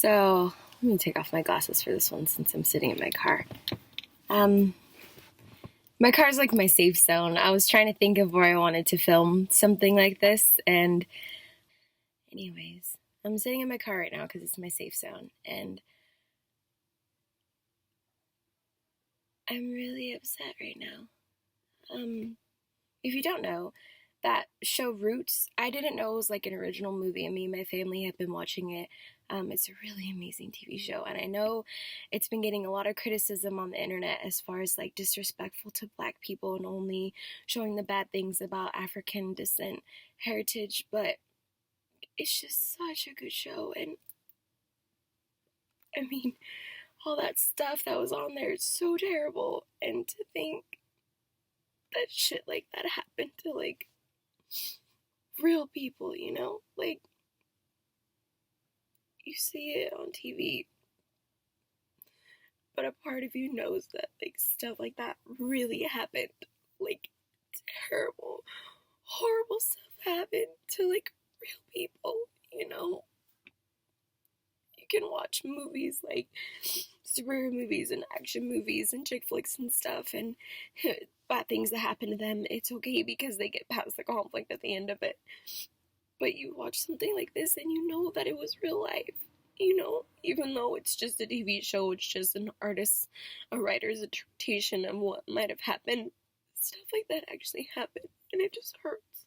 So, let me take off my glasses for this one since I'm sitting in my car. Um, my car's like my safe zone. I was trying to think of where I wanted to film something like this, and anyways, I'm sitting in my car right now because it's my safe zone, and I'm really upset right now. If you don't know, that show Roots, I didn't know it was like an original movie, and me and my family have been watching it. It's a really amazing TV show, and I know it's been getting a lot of criticism on the internet as far as like disrespectful to black people and only showing the bad things about African descent heritage, but it's just such a good show, and I mean, all that stuff that was on there is so terrible, and to think that shit like that happened to like real people, Like, you see it on TV, but a part of you knows that, like, stuff like that really happened. Like, terrible, horrible stuff happened to, like, real people. You can watch movies like superhero movies and action movies and chick flicks and stuff, and bad things that happen to them, it's okay because they get past the conflict at the end of it. But you watch something like this and you know that it was real life. Even though it's just a TV show, it's just an artist's, a writer's interpretation of what might have happened. Stuff like that actually happened, and it just hurts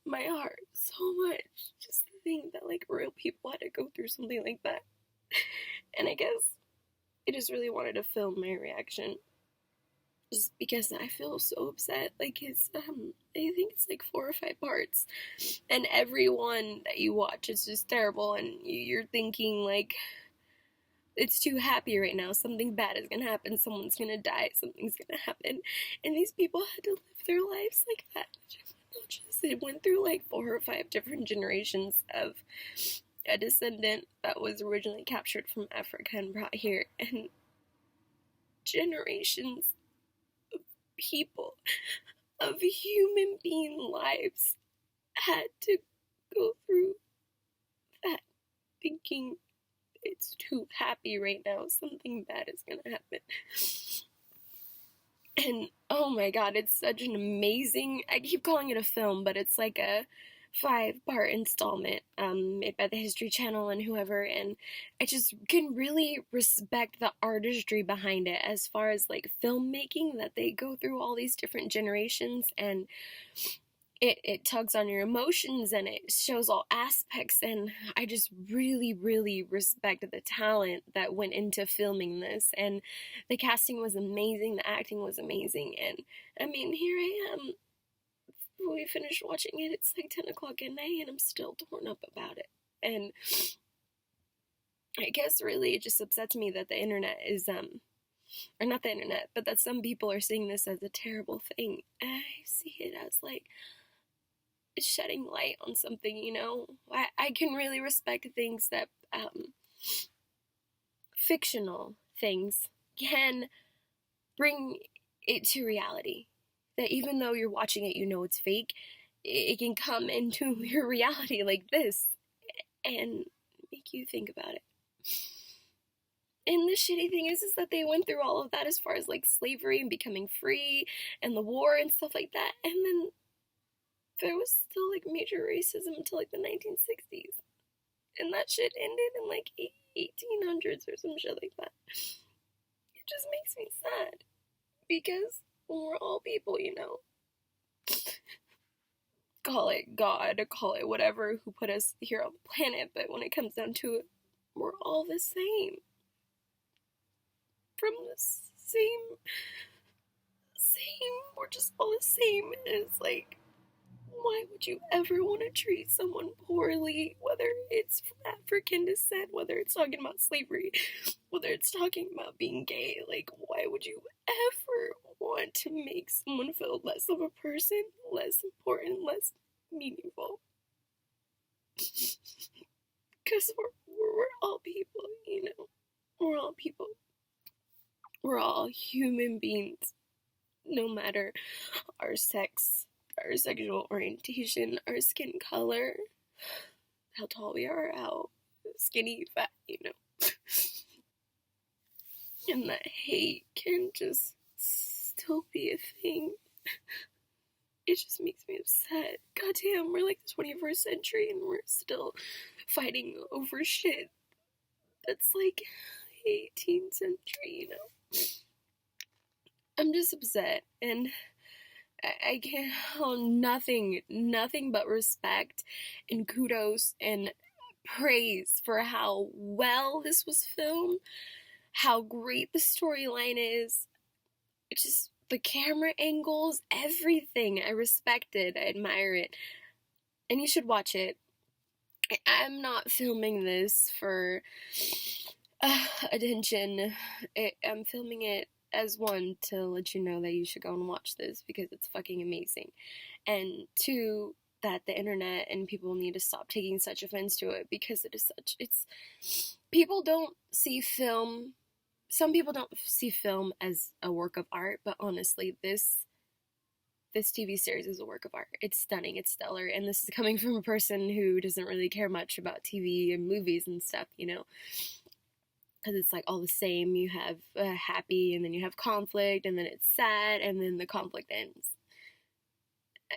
my heart so much just to think that like real people had to go through something like that. And I guess I just really wanted to film my reaction just because I feel so upset. Like, I think it's like 4 or 5 parts, and every one that you watch is just terrible, and you're thinking like it's too happy right now. Something bad is gonna happen. Someone's gonna die. Something's gonna happen, and these people had to live their lives like that. It went through like 4 or 5 different generations of a descendant that was originally captured from Africa and brought here, and generations people of human being lives had to go through that, thinking it's too happy right now, something bad is gonna happen. And oh my god, it's such an amazing, I keep calling it a film, but it's like a 5-part installment made by the History Channel and whoever, and I just can really respect the artistry behind it as far as like filmmaking, that they go through all these different generations, and it tugs on your emotions and it shows all aspects, and I just really, really respect the talent that went into filming this, and the casting was amazing, the acting was amazing, and I mean, here I am, we finished watching it, it's like 10 o'clock at night, and I'm still torn up about it. And I guess really it just upsets me that the internet is, or not the internet, but that some people are seeing this as a terrible thing. I see it as like shedding light on something. I can really respect things that, fictional things can bring it to reality. That even though you're watching it, you know it's fake, it can come into your reality like this and make you think about it. And the shitty thing is that they went through all of that as far as like slavery and becoming free and the war and stuff like that, and then there was still like major racism until like the 1960s, and that shit ended in like 1800s or some shit like that. It just makes me sad because we're all people. Call it God, call it whatever, who put us here on the planet, but when it comes down to it, we're all the same. From the same, we're just all the same, and it's like, why would you ever want to treat someone poorly, whether it's from African descent, whether it's talking about slavery, whether it's talking about being gay? Like, why would you ever want to make someone feel less of a person, less important, less meaningful? Because we're all people. We're all people. We're all human beings, no matter our sex, our sexual orientation, our skin color, how tall we are, how skinny, fat, and that hate can just still be a thing. It just makes me upset. Goddamn, we're like the 21st century and we're still fighting over shit that's like 18th century. I'm just upset, and I can't nothing but respect and kudos and praise for how well this was filmed, how great the storyline is. It's just the camera angles, everything. I respect it, I admire it, and you should watch it. I'm not filming this for attention. I'm filming it as one to let you know that you should go and watch this because it's fucking amazing, and two, that the internet and people need to stop taking such offense to it because people don't see film. Some people don't see film as a work of art, but honestly, this TV series is a work of art. It's stunning, it's stellar, and this is coming from a person who doesn't really care much about TV and movies and stuff, because it's like all the same. You have happy, and then you have conflict, and then it's sad, and then the conflict ends.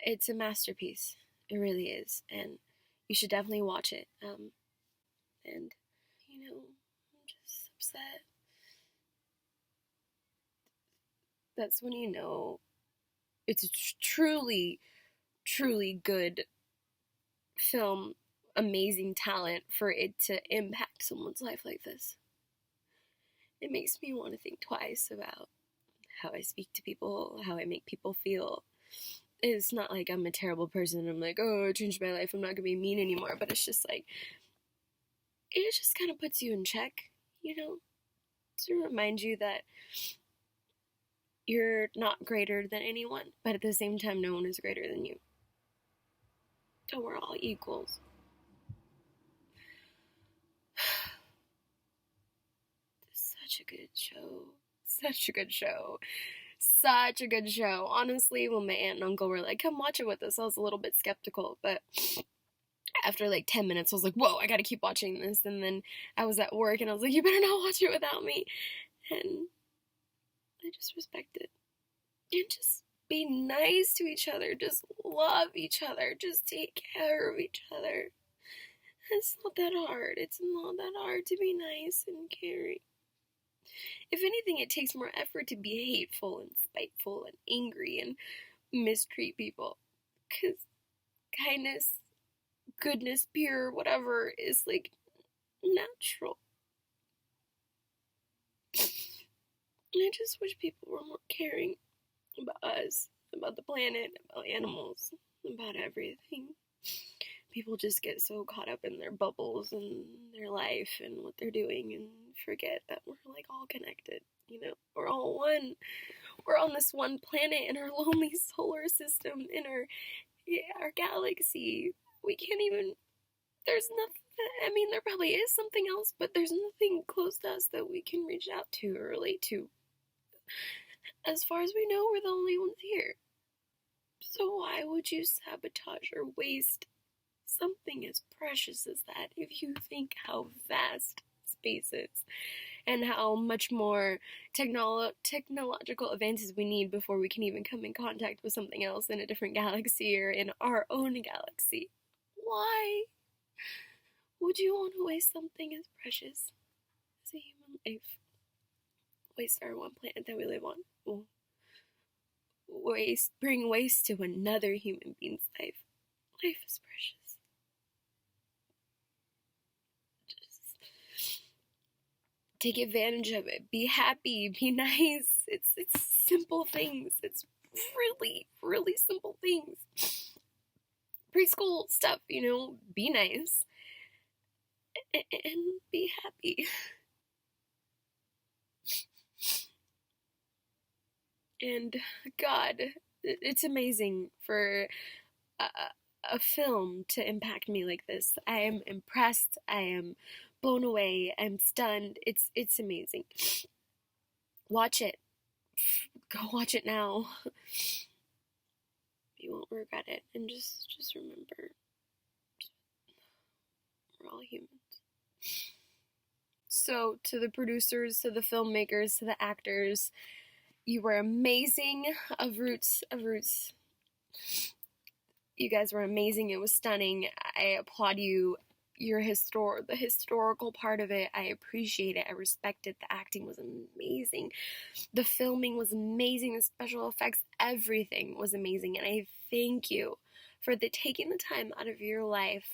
It's a masterpiece. It really is, and you should definitely watch it. And I'm just upset. That's when it's a truly, truly good film, amazing talent for it to impact someone's life like this. It makes me want to think twice about how I speak to people, how I make people feel. It's not like I'm a terrible person and I'm like, oh, I changed my life, I'm not gonna be mean anymore, but it's just like, it just kind of puts you in check, to remind you that you're not greater than anyone, but at the same time, no one is greater than you. So we're all equals. Such a good show. Such a good show. Such a good show. Honestly, when my aunt and uncle were like, come watch it with us, I was a little bit skeptical, but after like 10 minutes, I was like, whoa, I gotta keep watching this. And then I was at work and I was like, you better not watch it without me. And I just respect it. And just be nice to each other. Just love each other. Just take care of each other. It's not that hard. It's not that hard to be nice and caring. If anything, it takes more effort to be hateful and spiteful and angry and mistreat people. Because kindness, goodness, pure, whatever, is like natural. And I just wish people were more caring about us, about the planet, about animals, about everything. People just get so caught up in their bubbles and their life and what they're doing and forget that we're like all connected, We're all one. We're on this one planet in our lonely solar system, in our galaxy. We can't even, there's nothing, there probably is something else, but there's nothing close to us that we can reach out to or relate to. As far as we know, we're the only ones here. So why would you sabotage or waste something as precious as that if you think how vast space is and how much more technological advances we need before we can even come in contact with something else in a different galaxy or in our own galaxy? Why would you want to waste something as precious as a human life? Waste our one planet that we live on. Bring waste to another human being's life. Life is precious. Just take advantage of it. Be happy. Be nice. It's simple things. It's really, really simple things. Preschool stuff, be nice. And be happy. And God, it's amazing for a film to impact me like this. I am impressed. I am blown away. I'm stunned. It's amazing. Watch it. Go watch it now. You won't regret it. And just remember, we're all humans. So, to the producers, to the filmmakers, to the actors, you were amazing. Of Roots, you guys were amazing. It was stunning. I applaud you. The historical part of it, I appreciate it. I respect it. The acting was amazing. The filming was amazing. The special effects, everything was amazing. And I thank you for taking the time out of your life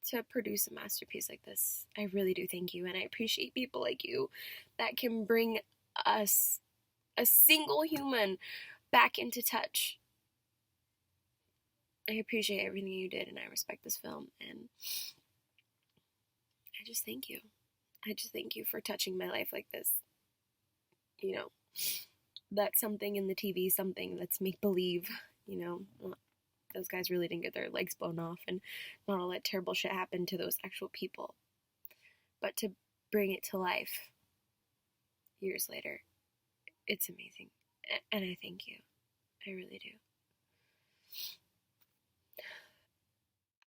to produce a masterpiece like this. I really do thank you. And I appreciate people like you that can bring us, a single human, back into touch. I appreciate everything you did, and I respect this film, and I just thank you. I just thank you for touching my life like this. You know, that's something in the TV, something that's make believe, you know. Those guys really didn't get their legs blown off, and not all that terrible shit happened to those actual people. But to bring it to life years later, it's amazing. And I thank you. I really do.